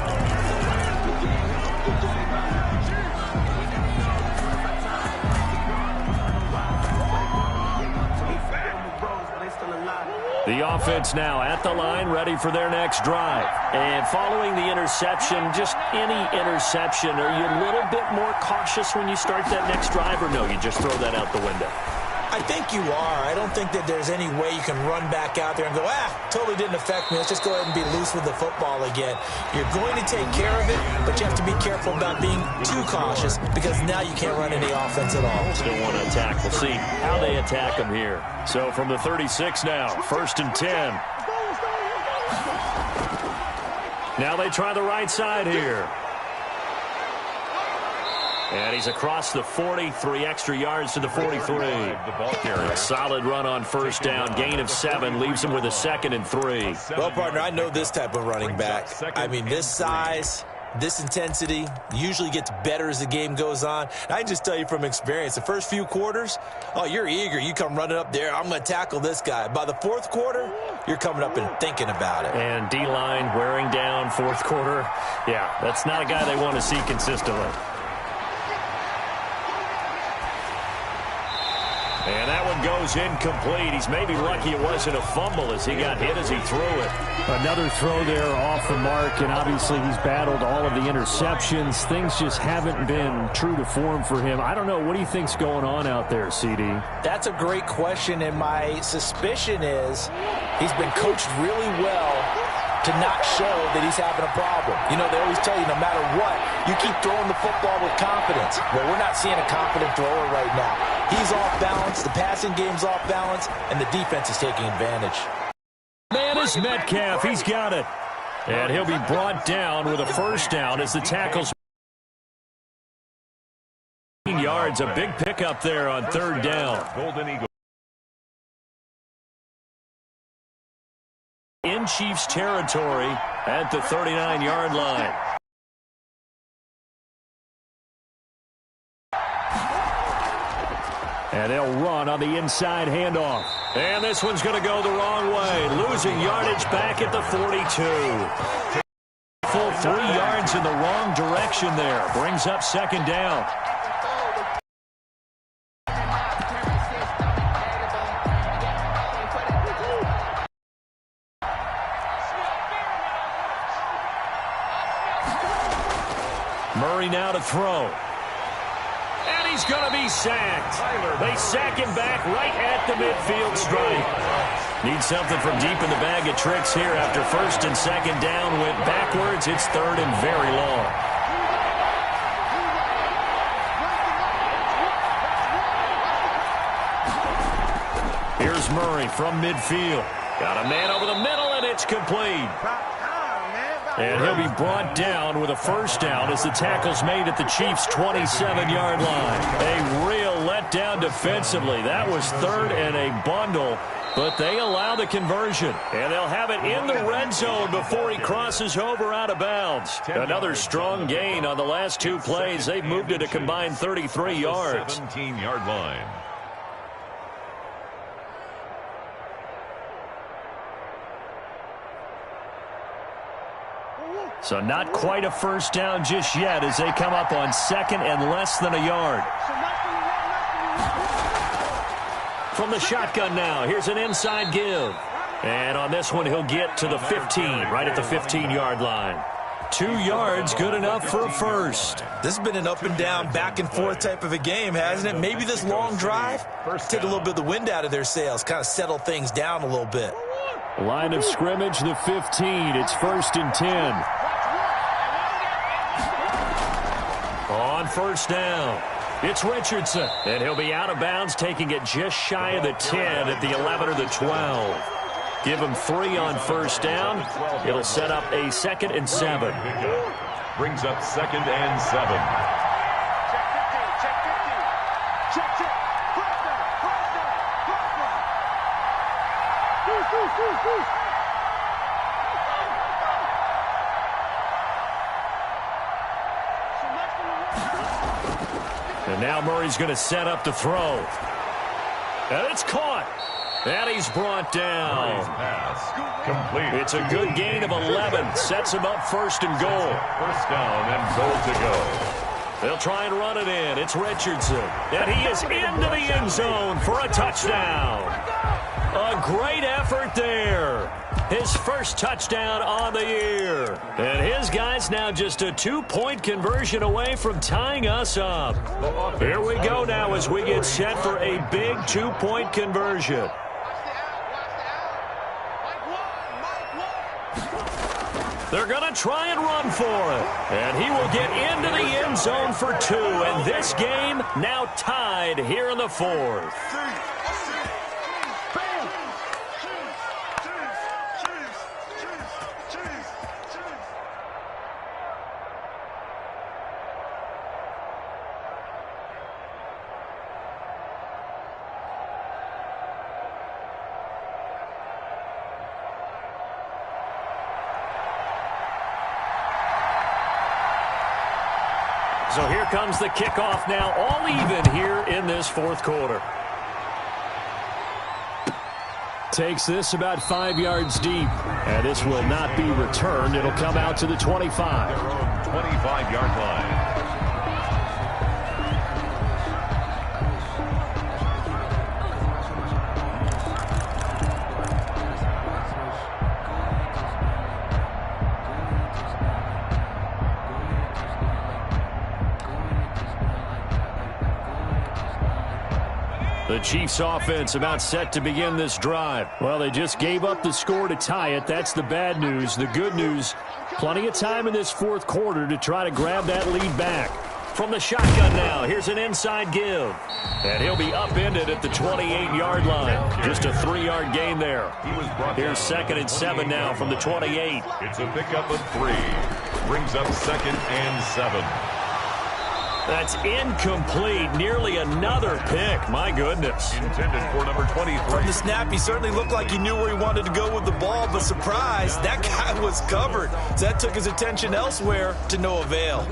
The offense now at the line, ready for their next drive. And following the interception, just any interception, are you a little bit more cautious when you start that next drive, or no, you just throw that out the window? I think you are. I don't think that there's any way you can run back out there and go, totally didn't affect me. Let's just go ahead and be loose with the football again. You're going to take care of it, but you have to be careful about being too cautious because now you can't run any offense at all. Still want to attack. We'll see how they attack them here. So from the 36 now, 1st and 10. Now they try the right side here. And he's across the 40, 3 extra yards to the 43. A solid run on first down, gain of 7, leaves him with a 2nd and 3. Well, partner, I know this type of running back. I mean, this size, this intensity usually gets better as the game goes on. And I can just tell you from experience, the first few quarters, you're eager. You come running up there, I'm going to tackle this guy. By the 4th quarter, you're coming up and thinking about it. And D-line wearing down 4th quarter. Yeah, that's not a guy they want to see consistently. And that one goes incomplete. He's maybe lucky it wasn't a fumble as he got hit as he threw it. Another throw there off the mark, and obviously he's battled all of the interceptions. Things just haven't been true to form for him. I don't know. What do you think's going on out there, CD? That's a great question, and my suspicion is he's been coached really well to not show that he's having a problem. You know, they always tell you no matter what, you keep throwing the football with confidence. Well, we're not seeing a confident thrower right now. He's off balance, the passing game's off balance, and the defense is taking advantage. Man is Metcalf. He's got it. And he'll be brought down with a first down as the tackles. Yards, a big pickup there on 3rd down. Golden Eagle. In Chiefs territory at the 39-yard line. And they'll run on the inside handoff. And this one's going to go the wrong way. Losing yardage back at the 42. Full 3 yards in the wrong direction there. Brings up 2nd down. Murray now to throw. And he's going to be sacked. They sack him back right at the midfield stripe. Need something from deep in the bag of tricks here after 1st and 2nd down went backwards. It's 3rd and very long. Here's Murray from midfield. Got a man over the middle, and it's complete. And he'll be brought down with a first down as the tackle's made at the Chiefs' 27-yard line. A real letdown defensively. That was 3rd and a bundle, but they allow the conversion. And they'll have it in the red zone before he crosses over out of bounds. Another strong gain on the last 2 plays. They've moved it a combined 33 yards. 17-yard line. So not quite a first down just yet as they come up on 2nd and less than a yard. From the shotgun now, here's an inside give. And on this one, he'll get to the 15, right at the 15-yard line. 2 yards, good enough for a first. This has been an up and down, back and forth type of a game, hasn't it? Maybe this long drive, take a little bit of the wind out of their sails, kind of settle things down a little bit. Line of scrimmage, the 15. It's 1st and 10. On first down, it's Richardson. And he'll be out of bounds, taking it just shy of the 10 at the 11 or the 12. Give him 3 on first down. It'll set up a 2nd and 7. Brings up 2nd and 7. And now Murray's going to set up the throw. And it's caught. And he's brought down. Pass complete. It's a good gain of 11. Sets him up 1st and goal. First down and goal to go. They'll try and run it in. It's Richardson. And he is into the end zone for a touchdown. A great effort there. His first touchdown on the year. And his guys now just a 2-point conversion away from tying us up. Here we go now as we get set for a big 2-point conversion. They're going to try and run for it. And he will get into the end zone for 2. And this game now tied here in the 4th. So here comes the kickoff now, all even here in this 4th quarter. Takes this about 5 yards deep. And this will not be returned. It'll come out to the 25. 25-yard line. The Chiefs offense about set to begin this drive. Well, they just gave up the score to tie it. That's the bad news. The good news, plenty of time in this 4th quarter to try to grab that lead back. From the shotgun now, here's an inside give. And he'll be upended at the 28-yard line. Just a 3-yard gain there. Here's 2nd and 7 now from the 28. It's a pickup of 3. Brings up 2nd and 7. That's incomplete. Nearly another pick. My goodness. Intended for number 23. From the snap, he certainly looked like he knew where he wanted to go with the ball, but surprise, that guy was covered. So that took his attention elsewhere to no avail.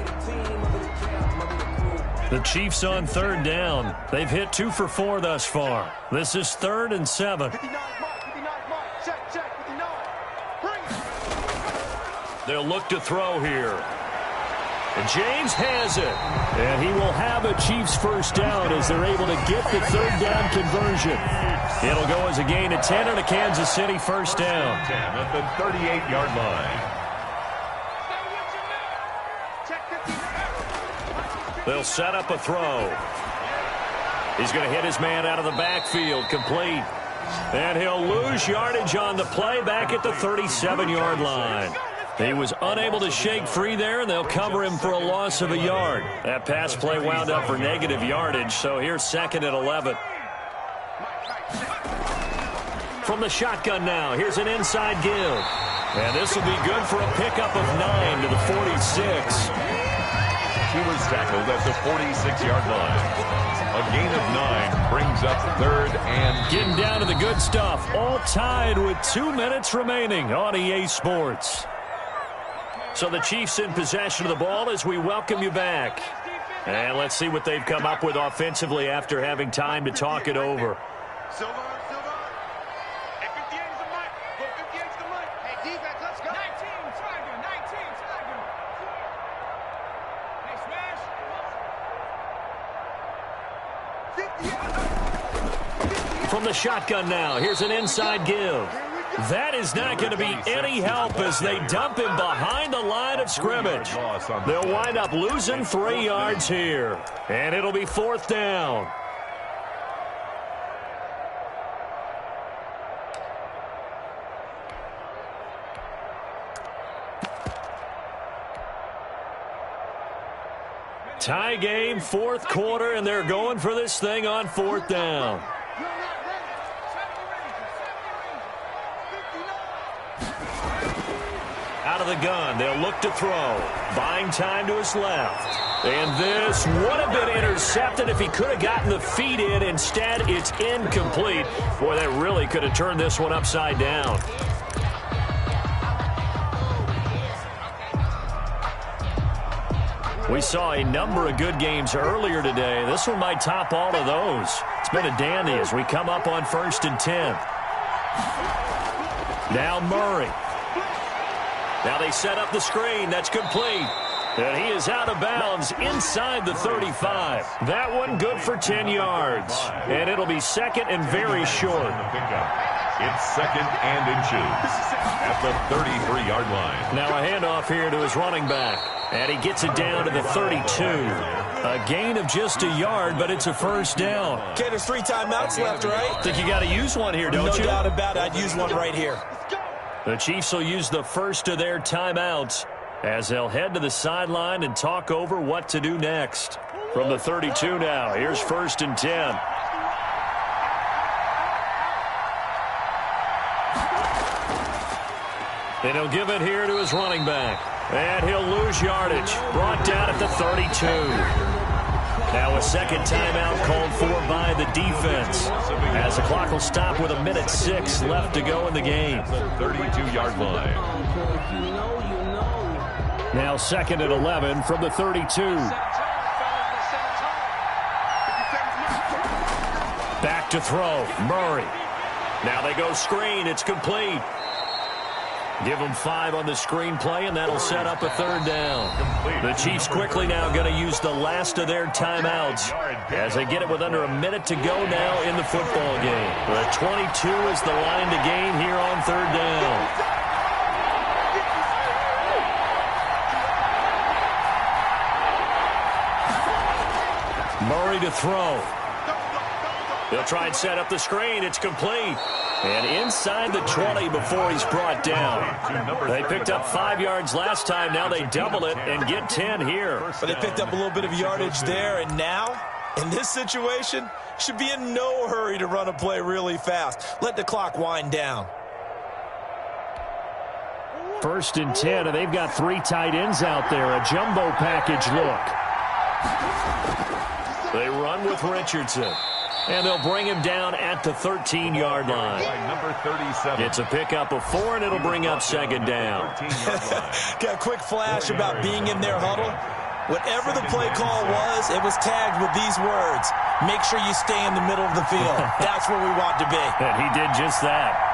The Chiefs on 3rd down. They've hit 2 for 4 thus far. This is 3rd and 7. They'll look to throw here. And James has it. And he will have a Chiefs first down as they're able to get the 3rd down conversion. It'll go as a gain of 10 and a Kansas City first down. 10 at the 38-yard line. They'll set up a throw. He's going to hit his man out of the backfield, complete. And he'll lose yardage on the play back at the 37-yard line. He was unable to shake free there, and they'll cover him for a loss of a yard. That pass play wound up for negative yardage, so here's 2nd and 11. From the shotgun now, here's an inside give. And this will be good for a pickup of 9 to the 46. He was tackled at the 46-yard line. A gain of 9 brings up 3rd and... Getting down to the good stuff. All tied with 2 minutes remaining on EA Sports. So the Chiefs in possession of the ball as we welcome you back. And let's see what they've come up with offensively after having time to talk it over. From the shotgun now, here's an inside give. That is not going to be any help as they dump him behind the line of scrimmage. They'll wind up losing 3 yards here. And it'll be 4th down. Tie game, 4th quarter, and they're going for this thing on 4th down. Out of the gun, they'll look to throw. Buying time to his left. And this would have been intercepted if he could have gotten the feet in. Instead, it's incomplete. Boy, that really could have turned this one upside down. We saw a number of good games earlier today. This one might top all of those. It's been a dandy as we come up on 1st and 10. Now Murray. Now they set up the screen. That's complete. And he is out of bounds inside the 35. That one good for 10 yards. And it'll be second and very short. It's second and inches at the 33-yard line. Now a handoff here to his running back. And he gets it down to the 32. A gain of just a yard, but it's a first down. Okay, there's 3 timeouts left, right? Think you got to use one here, don't you? No doubt about it. I'd use one right here. The Chiefs will use the first of their timeouts as they'll head to the sideline and talk over what to do next. From the 32 now, here's 1st and 10. And he'll give it here to his running back. And he'll lose yardage. Brought down at the 32. Now a second timeout called for by the defense, as the clock will stop with 1:06 left to go in the game. The 32-yard line. Now 2nd and 11 from the 32. Back to throw. Murray. Now they go screen. It's complete. Give them 5 on the screen play, and that'll set up a 3rd down. The Chiefs quickly now going to use the last of their timeouts as they get it with under a minute to go now in the football game. The 22 is the line to gain here on 3rd down. Murray to throw. They'll try and set up the screen. It's complete. And inside the 20 before he's brought down. They picked up 5 yards last time. Now they double it and get 10 here. But they picked up a little bit of yardage there. And now, in this situation, should be in no hurry to run a play really fast. Let the clock wind down. 1st and 10, and they've got 3 tight ends out there. A jumbo package look. They run with Richardson. And they'll bring him down at the 13-yard line. Number 37. It's a pickup of 4, and it'll bring up 2nd down. Got a quick flash about being in their huddle. Whatever the play call was, it was tagged with these words: make sure you stay in the middle of the field. That's where we want to be. And he did just that.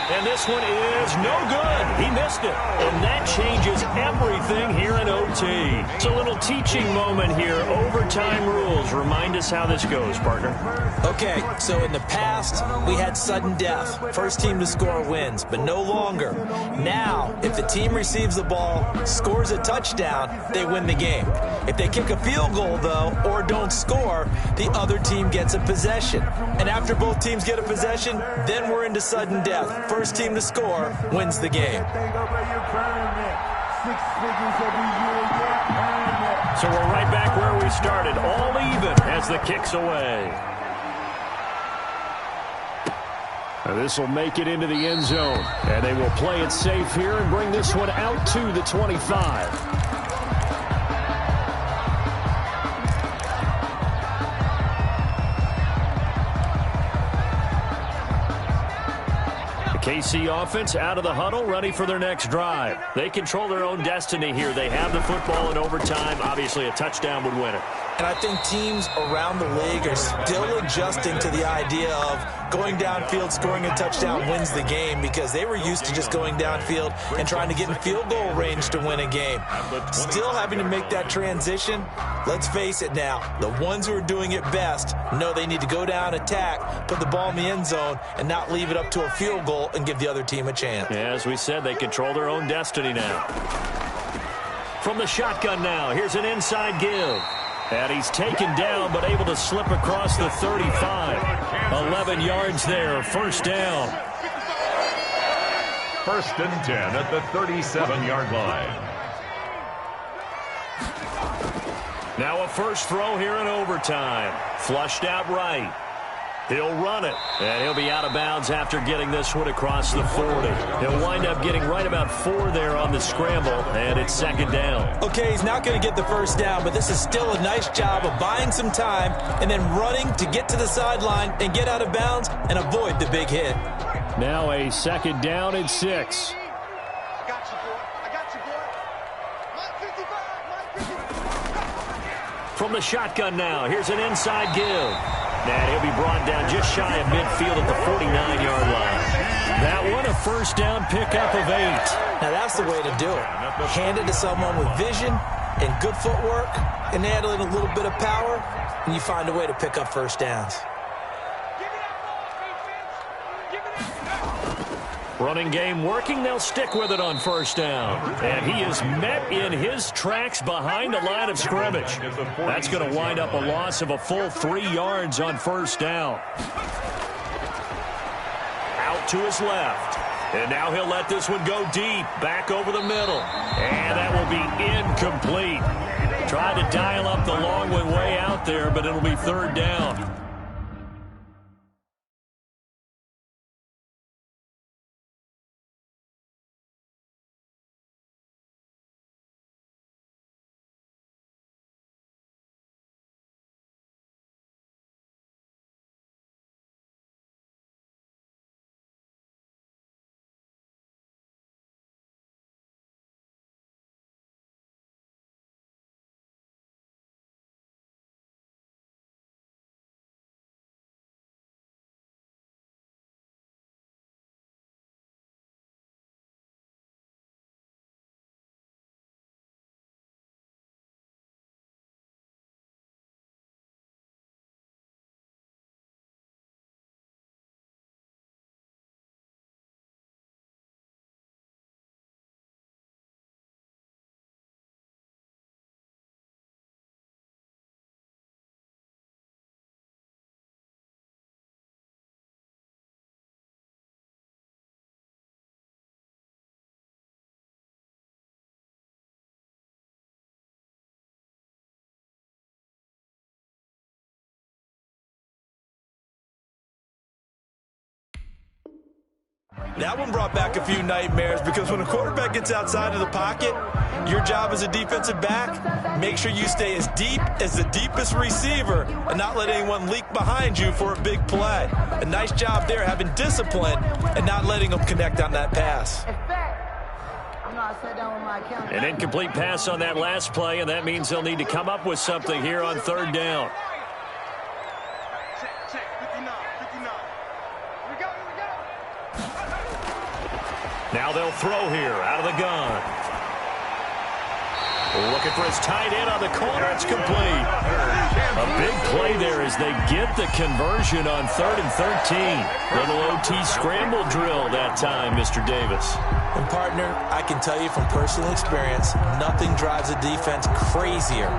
And this one is no good. He missed it. And that changes everything here in OT. It's a little teaching moment here. Overtime rules. Remind us how this goes, partner. Okay, so in the past, we had sudden death. First team to score wins, but no longer. Now, if the team receives the ball, scores a touchdown, they win the game. If they kick a field goal, though, or don't score, the other team gets a possession. And after both teams get a possession, then we're into sudden death. First team to score wins the game. So we're right back where we started, all even as the kick's away. This will make it into the end zone, and they will play it safe here and bring this one out to the 25. KC offense out of the huddle, ready for their next drive. They control their own destiny here. They have the football in overtime. Obviously, a touchdown would win it. And I think teams around the league are still adjusting to the idea of going downfield, scoring a touchdown wins the game, because they were used to just going downfield and trying to get in field goal range to win a game. Still having to make that transition. Let's face it now, the ones who are doing it best know they need to go down, attack, put the ball in the end zone, and not leave it up to a field goal and give the other team a chance. Yeah, as we said, they control their own destiny now. From the shotgun now, here's an inside give. And he's taken down, but able to slip across the 35. 11 yards there, first down. 1st and 10 at the 37-yard line. Now a first throw here in overtime. Flushed out right. He'll run it, and he'll be out of bounds after getting this one across the 40. He'll wind up getting right about 4 there on the scramble, and it's 2nd down. Okay, he's not going to get the first down, but this is still a nice job of buying some time and then running to get to the sideline and get out of bounds and avoid the big hit. Now a 2nd down and 6. From the shotgun now, here's an inside give. And he'll be brought down just shy of midfield at the 49-yard line. That one, a first down pickup of 8. Now that's the way to do it. Hand it to someone with vision and good footwork and handling a little bit of power, and you find a way to pick up first downs. Running game working. They'll stick with it on first down. And he is met in his tracks behind the line of scrimmage. That's going to wind up a loss of a full 3 yards on first down. Out to his left. And now he'll let this one go deep, back over the middle. And that will be incomplete. Tried to dial up the long one way out there, but it'll be third down. That one brought back a few nightmares because when a quarterback gets outside of the pocket, your job as a defensive back, make sure you stay as deep as the deepest receiver and not let anyone leak behind you for a big play. A nice job there having discipline and not letting them connect on that pass. An incomplete pass on that last play, and that means they'll need to come up with something here on third down. Now they'll throw here out of the gun. Looking for his tight end on the corner. It's complete. A big play there as they get the conversion on 3rd and 13. Little OT scramble drill that time, Mr. Davis. And, partner, I can tell you from personal experience, nothing drives a defense crazier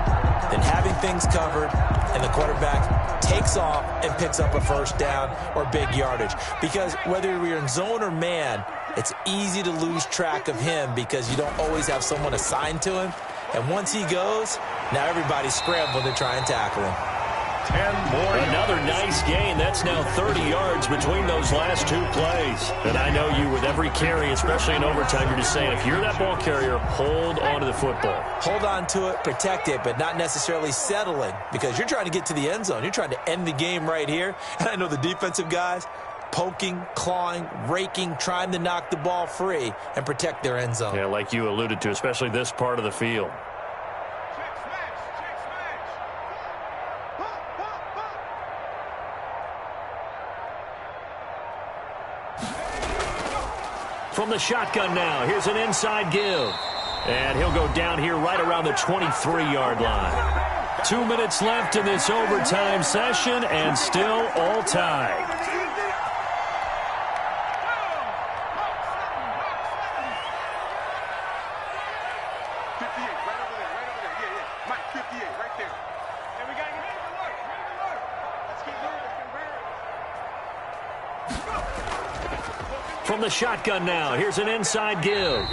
than having things covered and the quarterback takes off and picks up a first down or big yardage. Because whether you're in zone or man, it's easy to lose track of him because you don't always have someone assigned to him. And once he goes, now everybody's scrambling to try and tackle him. 10 more. Another nice gain. That's now 30 yards between those last two plays. And I know you, with every carry, especially in overtime, you're just saying, if you're that ball carrier, hold on to the football. Hold on to it, protect it, but not necessarily settling because you're trying to get to the end zone. You're trying to end the game right here. And I know the defensive guys, poking, clawing, raking, trying to knock the ball free and protect their end zone. Yeah, like you alluded to, especially this part of the field. From the shotgun now, here's an inside give. And he'll go down here right around the 23-yard line. 2 minutes left in this overtime session, and still all tied. From the shotgun now, here's an inside give.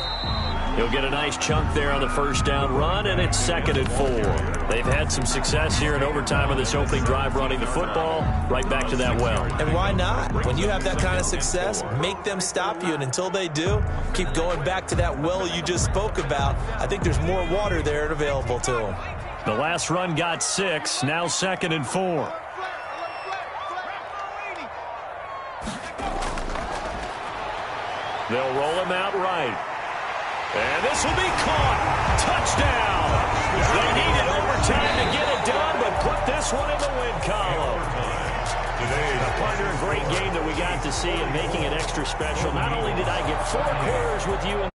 He'll get a nice chunk there on the first down run, and it's 2nd and 4. They've had some success here in overtime on this opening drive running the football. Right back to that well. And why not? When you have that kind of success, make them stop you, and until they do, keep going back to that well you just spoke about. I think there's more water there and available to them. The last run got 6, now 2nd and 4. They'll roll him out right. And this will be caught. Touchdown. They needed overtime to get it done, but put this one in the win column. great game that we got to see, and making it extra special. Not only did I get 4 quarters with you